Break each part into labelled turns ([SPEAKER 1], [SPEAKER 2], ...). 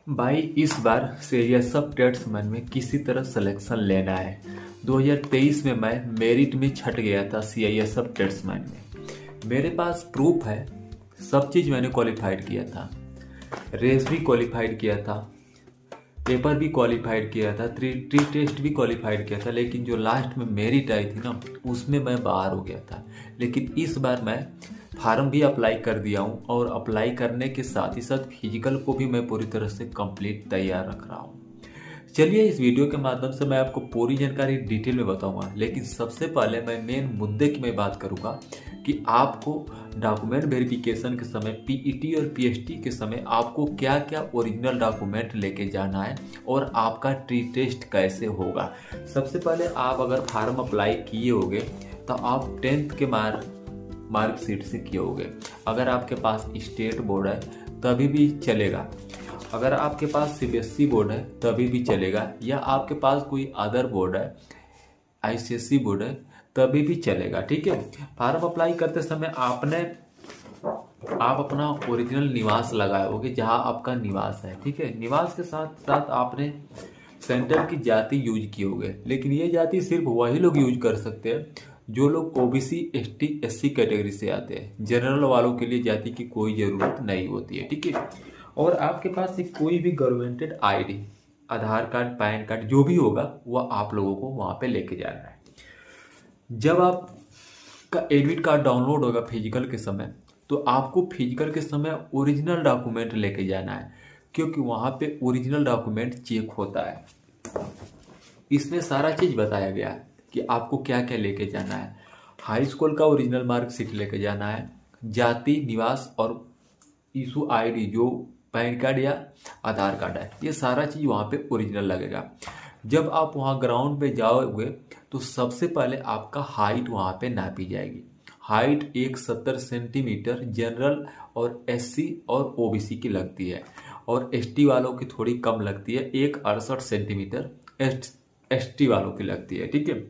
[SPEAKER 1] भाई इस बार CISF tradesman में किसी तरह सिलेक्शन लेना है। 2023 में मैं मेरिट में छट गया था सीआईएसएफ ट्रेड्समैन में। मेरे पास प्रूफ है, सब चीज़ मैंने क्वालिफाइड किया था, रेस भी क्वालिफाइड किया था, पेपर भी क्वालिफाइड किया था, ट्री टेस्ट भी क्वालिफाइड किया था, लेकिन जो लास्ट में मेरिट आई थी ना उसमें मैं बाहर हो गया था। लेकिन इस बार मैं फार्म भी अप्लाई कर दिया हूँ और अप्लाई करने के साथ ही साथ फिजिकल को भी मैं पूरी तरह से कंप्लीट तैयार रख रहा हूँ। चलिए इस वीडियो के माध्यम से मैं आपको पूरी जानकारी डिटेल में बताऊंगा, लेकिन सबसे पहले मैं मेन मुद्दे की मैं बात करूंगा कि आपको डॉक्यूमेंट वेरिफिकेशन के समय पीईटी और पीएचटी के समय आपको क्या क्या ओरिजिनल डॉक्यूमेंट लेके जाना है और आपका ट्री टेस्ट कैसे होगा। सबसे पहले आप अगर फार्म अप्लाई किए होगे तो आप 10th के मार्कशीट से किए होगे। अगर आपके पास स्टेट बोर्ड है तभी भी चलेगा, अगर आपके पास सीबीएसई बोर्ड है तभी भी चलेगा, या आपके पास कोई अदर बोर्ड है आईसीएसई बोर्ड है तभी भी चलेगा। ठीक है, फार्म अप्लाई करते समय आप अपना ओरिजिनल निवास लगाए होगे जहां आपका निवास है। ठीक है, निवास के साथ साथ आपने सेंटर की जाति यूज की होगे, लेकिन ये जाति सिर्फ वही लोग यूज कर सकते हैं जो लोग ओबीसी एसटी एससी कैटेगरी से आते हैं। जनरल वालों के लिए जाति की कोई ज़रूरत नहीं होती है। ठीक है, और आपके पास एक कोई भी गवर्नमेंटेड आईडी, आधार कार्ड, पैन कार्ड जो भी होगा वह आप लोगों को वहाँ पे लेके जाना है। जब आपका एडमिट कार्ड डाउनलोड होगा फिजिकल के समय, तो आपको फिजिकल के समय ओरिजिनल डॉक्यूमेंट लेके जाना है, क्योंकि वहाँ पे ओरिजिनल डॉक्यूमेंट चेक होता है। इसमें सारा चीज़ बताया गया है कि आपको क्या क्या लेके जाना है। हाई स्कूल का ओरिजिनल मार्कशीट लेके जाना है, जाति, निवास और इशू आईडी जो पैन कार्ड या आधार कार्ड है, ये सारा चीज़ वहाँ पे ओरिजिनल लगेगा। जब आप वहाँ ग्राउंड पे जाओगे तो सबसे पहले आपका हाइट वहाँ पे नापी जाएगी। हाइट 170 सेंटीमीटर जनरल और एससी और ओबीसी की लगती है, और एसटी वालों की थोड़ी कम लगती है, 168 सेंटीमीटर एसटी वालों की लगती है। ठीक है,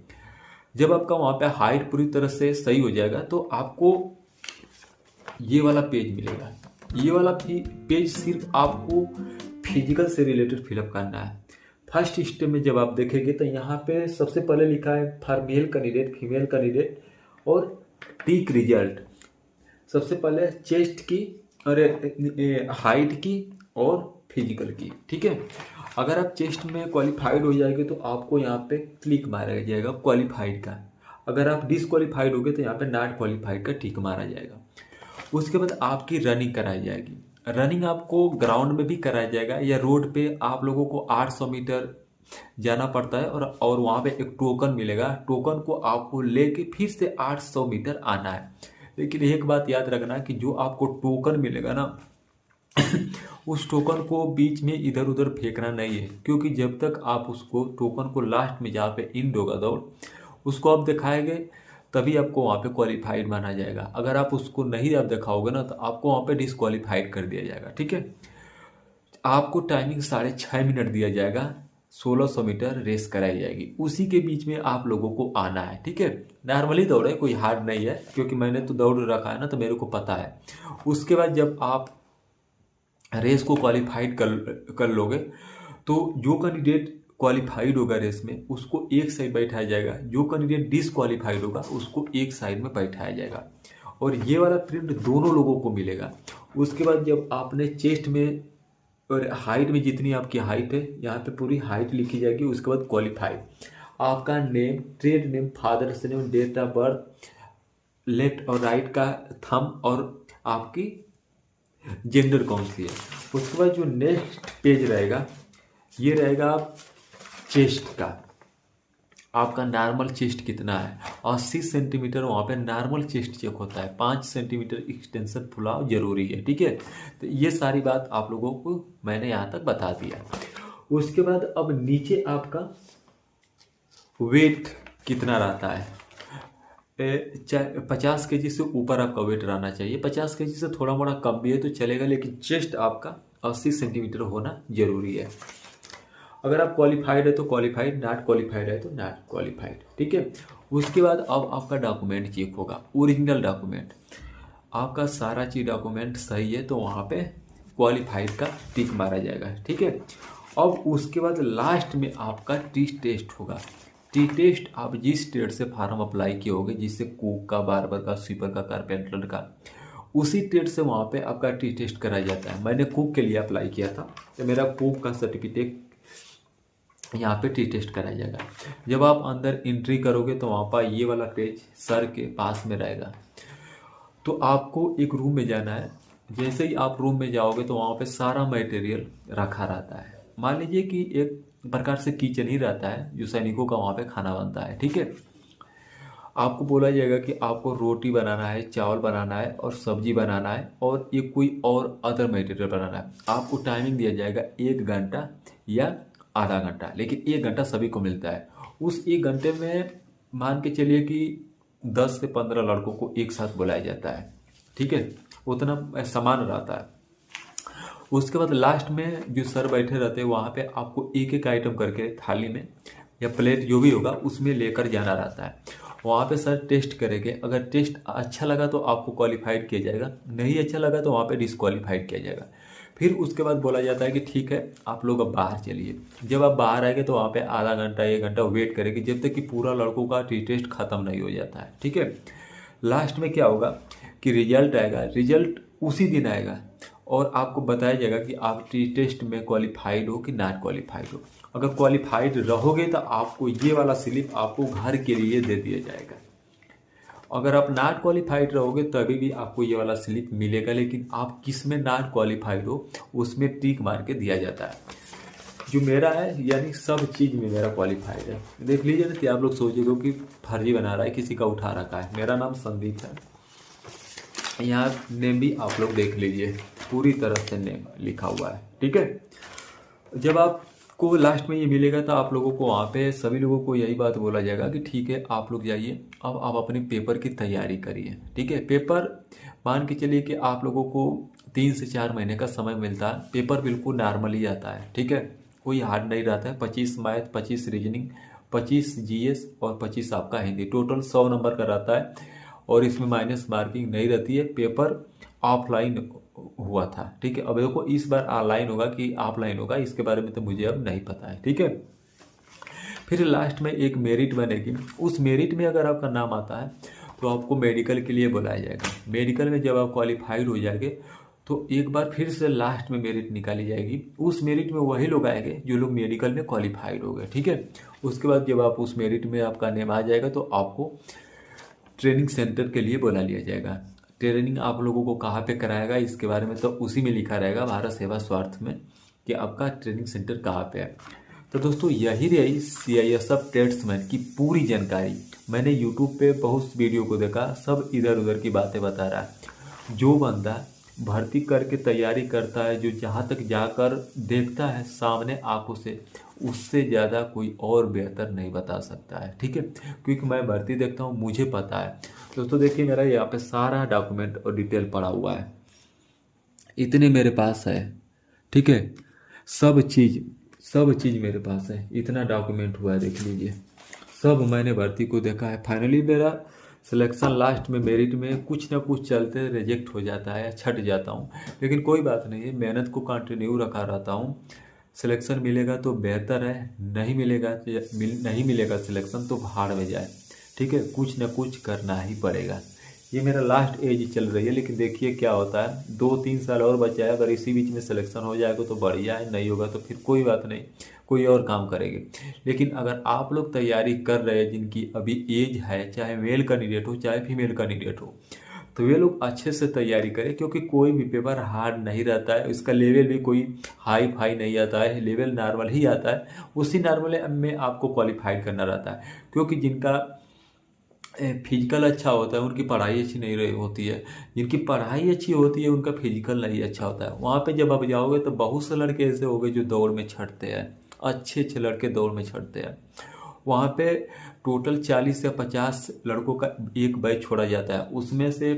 [SPEAKER 1] जब आपका वहाँ पे हाइट पूरी तरह से सही हो जाएगा तो आपको ये वाला पेज मिलेगा। ये वाला पेज सिर्फ आपको फिजिकल से रिलेटेड फिलअप करना है। फर्स्ट स्टेप में जब आप देखेंगे तो यहाँ पे सबसे पहले लिखा है for male candidate, female candidate और टिक रिजल्ट। सबसे पहले चेस्ट की और हाइट की और फिजिकल की। ठीक है, अगर आप चेस्ट में क्वालिफाइड हो जाएंगे तो आपको यहाँ पे क्लिक मारा जाएगा क्वालिफाइड का। अगर आप डिसक्वालीफाइड हो गए तो यहाँ पे नॉट क्वालिफाइड का टिक मारा जाएगा। उसके बाद आपकी रनिंग कराई जाएगी। रनिंग आपको ग्राउंड में भी कराया जाएगा, या रोड पे आप लोगों को 800 मीटर जाना पड़ता है और वहाँ पे एक टोकन मिलेगा। टोकन को आपको लेके फिर से 800 मीटर आना है। लेकिन एक बात याद रखना कि जो आपको टोकन मिलेगा ना उस टोकन को बीच में इधर उधर फेंकना नहीं है, क्योंकि जब तक आप उसको टोकन को लास्ट में जहाँ पे इंड होगा दौड़ उसको आप दिखाएंगे तभी आपको वहाँ पे क्वालिफाइड माना जाएगा। अगर आप उसको नहीं आप दिखाओगे ना तो आपको वहाँ पे डिसक्वालीफाइड कर दिया जाएगा। ठीक है, आपको टाइमिंग 6.5 मिनट दिया जाएगा, 1600 मीटर रेस कराई जाएगी, उसी के बीच में आप लोगों को आना है। ठीक है, नॉर्मली दौड़ है, कोई हार्ड नहीं है, क्योंकि मैंने तो दौड़ रखा है ना तो मेरे को पता है। उसके बाद जब आप रेस को क्वालिफाइड कर लोगे तो जो कैंडिडेट क्वालिफाइड होगा रेस में उसको एक साइड बैठाया जाएगा, जो कैंडिडेट डिसक्वालीफाइड होगा उसको एक साइड में बैठाया जाएगा, और ये वाला प्रिंट दोनों लोगों को मिलेगा। उसके बाद जब आपने चेस्ट में और हाइट में जितनी आपकी हाइट है यहाँ पे पूरी हाइट लिखी जाएगी। उसके बाद क्वालिफाइड, आपका name, trade name, father's name, date of birth, left और राइट का थंब और आपकी जेंडर कौन सी है। उसके बाद जो नेक्स्ट पेज रहेगा ये रहेगा चेस्ट का, आपका नॉर्मल चेस्ट कितना है। 80 सेंटीमीटर वहाँ पे नॉर्मल चेस्ट चेक होता है, 5 सेंटीमीटर एक्सटेंशन फुलाव जरूरी है। ठीक है, तो ये सारी बात आप लोगों को मैंने यहाँ तक बता दिया। उसके बाद अब नीचे आपका वेट कितना रहता है, 50 केजी से ऊपर आपका वेट रहना चाहिए। 50 केजी से थोड़ा मोड़ा कम भी है तो चलेगा, लेकिन चेस्ट आपका 80 सेंटीमीटर होना जरूरी है। अगर आप क्वालिफाइड है तो क्वालिफाइड, नॉट क्वालिफाइड है तो नॉट क्वालिफाइड। ठीक है, उसके बाद अब आपका डॉक्यूमेंट चेक होगा, ओरिजिनल डॉक्यूमेंट। आपका सारा चीज डॉक्यूमेंट सही है तो वहाँ पे क्वालिफाइड का टिक मारा जाएगा। ठीक है, अब उसके बाद लास्ट में आपका टी टेस्ट होगा। टी टेस्ट आप जिस ट्रेड से फार्म अप्लाई किए होगे, जिससे कुक का, बार्बर का, स्वीपर का, कारपेंटर का, उसी ट्रेड से वहाँ पे आपका टी टेस्ट कराया जाता है। मैंने कुक के लिए अप्लाई किया था तो मेरा कुक का सर्टिफिकेट यहाँ पे टी टेस्ट कराया जाएगा। जब आप अंदर एंट्री करोगे तो वहाँ पर ये वाला पेज सर के पास में रहेगा। तो आपको एक रूम में जाना है। जैसे ही आप रूम में जाओगे तो वहाँ पे सारा मटेरियल रखा रहता है। मान लीजिए कि एक प्रकार से किचन ही रहता है जो सैनिकों का वहाँ पे खाना बनता है। ठीक है, आपको बोला जाएगा कि आपको रोटी बनाना है, चावल बनाना है और सब्जी बनाना है और ये कोई और अदर मटेरियल बनाना है। आपको टाइमिंग दिया जाएगा 1 घंटा या आधा घंटा, लेकिन 1 घंटा सभी को मिलता है। उस 1 घंटे में मान के चलिए कि 10 से 15 लड़कों को एक साथ बुलाया जाता है। ठीक है, उतना सामान रहता है। उसके बाद लास्ट में जो सर बैठे रहते हैं वहाँ पे आपको एक एक आइटम करके थाली में या प्लेट जो भी होगा उसमें लेकर जाना रहता है। वहाँ पे सर टेस्ट करेंगे। अगर टेस्ट अच्छा लगा तो आपको क्वालिफाइड किया जाएगा, नहीं अच्छा लगा तो वहाँ पे डिसक्वालीफाइड किया जाएगा। फिर उसके बाद बोला जाता है कि ठीक है आप लोग अब बाहर चलिए। जब आप बाहर आएंगे तो वहाँ पे आधा घंटा 1 घंटा वेट करेंगे जब तक कि पूरा लड़कों का टी टेस्ट खत्म नहीं हो जाता है। ठीक है, लास्ट में क्या होगा कि रिजल्ट आएगा। रिजल्ट उसी दिन आएगा और आपको बताया जाएगा कि आप टी टेस्ट में क्वालिफाइड हो कि नॉट क्वालिफाइड हो। अगर क्वालिफाइड रहोगे तो आपको ये वाला स्लिप आपको घर के लिए दे दिया जाएगा। अगर आप नॉट क्वालिफाइड रहोगे तभी भी आपको ये वाला स्लिप मिलेगा, लेकिन आप किस में नॉट क्वालिफाइड हो उसमें टिक मार के दिया जाता है। जो मेरा है यानी सब चीज़ में मेरा क्वालिफाइड है। देख लीजिए ना कि आप लोग सोचेगे कि फर्जी बना रहा है, किसी का उठा रखा है। मेरा नाम संदीप है। यहाँ नेम भी आप लोग देख लीजिए, पूरी तरह से नेम लिखा हुआ है। ठीक है, जब आपको लास्ट में ये मिलेगा तो आप लोगों को वहाँ पे सभी लोगों को यही बात बोला जाएगा कि ठीक है आप लोग जाइए, अब आप अपने पेपर की तैयारी करिए। ठीक है, पेपर मान के चलिए कि आप लोगों को 3 से 4 महीने का समय मिलता है। पेपर बिल्कुल नॉर्मली आता है। ठीक है, कोई हार्ड नहीं रहता है। 25 मैथ, 25 रीजनिंग, 25 जीएस और 25 आपका हिंदी, टोटल 100 नंबर का रहता है और इसमें माइनस मार्किंग नहीं रहती है। पेपर ऑफलाइन हुआ था। ठीक है, अब देखो इस बार ऑनलाइन होगा कि ऑफलाइन होगा इसके बारे में तो मुझे अब नहीं पता है। ठीक है, फिर लास्ट में एक मेरिट बनेगी। उस मेरिट में अगर आपका नाम आता है तो आपको मेडिकल के लिए बुलाया जाएगा। मेडिकल में जब आप क्वालिफाइड हो जाएंगे तो एक बार फिर से लास्ट में मेरिट निकाली जाएगी। उस मेरिट में वही लोग आएंगे जो लोग मेडिकल में क्वालिफाइड हो गए। ठीक है, उसके बाद जब आप उस मेरिट में आपका नेम आ जाएगा तो आपको ट्रेनिंग सेंटर के लिए बुला लिया जाएगा। ट्रेनिंग आप लोगों को कहाँ पे कराएगा इसके बारे में तो उसी में लिखा रहेगा भारत सेवा स्वार्थ में कि आपका ट्रेनिंग सेंटर कहाँ पे है। तो दोस्तों यही रही CISF ट्रेड्समैन की पूरी जानकारी। मैंने यूट्यूब पे बहुत वीडियो को देखा, सब इधर उधर की बातें बता रहा है। जो बंदा भर्ती करके तैयारी करता है, जो जहाँ तक जाकर देखता है सामने आंखों से, उससे ज़्यादा कोई और बेहतर नहीं बता सकता है। ठीक है, क्योंकि मैं भर्ती देखता हूँ, मुझे पता है। दोस्तों देखिए मेरा यहाँ पे सारा डॉक्यूमेंट और डिटेल पड़ा हुआ है, इतने मेरे पास है। ठीक है, सब चीज़ मेरे पास है, इतना डॉक्यूमेंट हुआ है देख लीजिए। सब मैंने भर्ती को देखा है। फाइनली मेरा सिलेक्शन लास्ट में मेरिट में कुछ ना कुछ चलते रिजेक्ट हो जाता है, छट जाता हूँ, लेकिन कोई बात नहीं है, मेहनत को कंटिन्यू रखा रहता हूँ। सिलेक्शन मिलेगा तो बेहतर है, नहीं मिलेगा सिलेक्शन तो भाड़ में जाए। ठीक है, कुछ ना कुछ करना ही पड़ेगा। ये मेरा लास्ट एज चल रही है, लेकिन देखिए क्या होता है। 2-3 साल और बचा है, अगर इसी बीच में सिलेक्शन हो जाएगा तो बढ़िया है, नहीं होगा तो फिर कोई बात नहीं, कोई और काम करेंगे। लेकिन अगर आप लोग तैयारी कर रहे हैं जिनकी अभी एज है, चाहे मेल कैंडिडेट हो चाहे फीमेल कैंडिडेट हो, तो वे लोग अच्छे से तैयारी करें, क्योंकि कोई भी पेपर हार्ड नहीं रहता है। इसका लेवल भी कोई हाई फाई नहीं आता है, लेवल नॉर्मल ही आता है। उसी नॉर्मल में आपको क्वालिफाइड करना रहता है, क्योंकि जिनका फिजिकल अच्छा होता है उनकी पढ़ाई अच्छी नहीं रही होती है, जिनकी पढ़ाई अच्छी होती है उनका फिजिकल नहीं अच्छा होता है। वहाँ पे जब आप जाओगे तो बहुत से लड़के ऐसे हो गए जो दौड़ में छटते हैं, अच्छे लड़के दौड़ में छटते हैं। वहाँ पे टोटल 40 या 50 लड़कों का एक बैच छोड़ा जाता है, उसमें से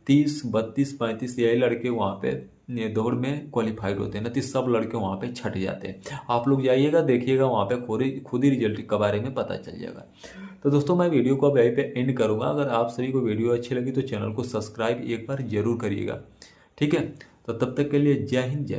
[SPEAKER 1] 30, 32, 35 यही लड़के वहाँ पे दौड़ में क्वालिफाइड होते हैं, ना तो सब लड़के वहाँ पे छट जाते हैं। आप लोग जाइएगा, देखिएगा, वहाँ पे खुद ही रिजल्ट के बारे में पता चल जाएगा। तो दोस्तों मैं वीडियो को अब यहीं पे एंड करूँगा। अगर आप सभी को वीडियो अच्छी लगी तो चैनल को सब्सक्राइब एक बार जरूर करिएगा। ठीक है। तो तब तक के लिए जय हिंद जय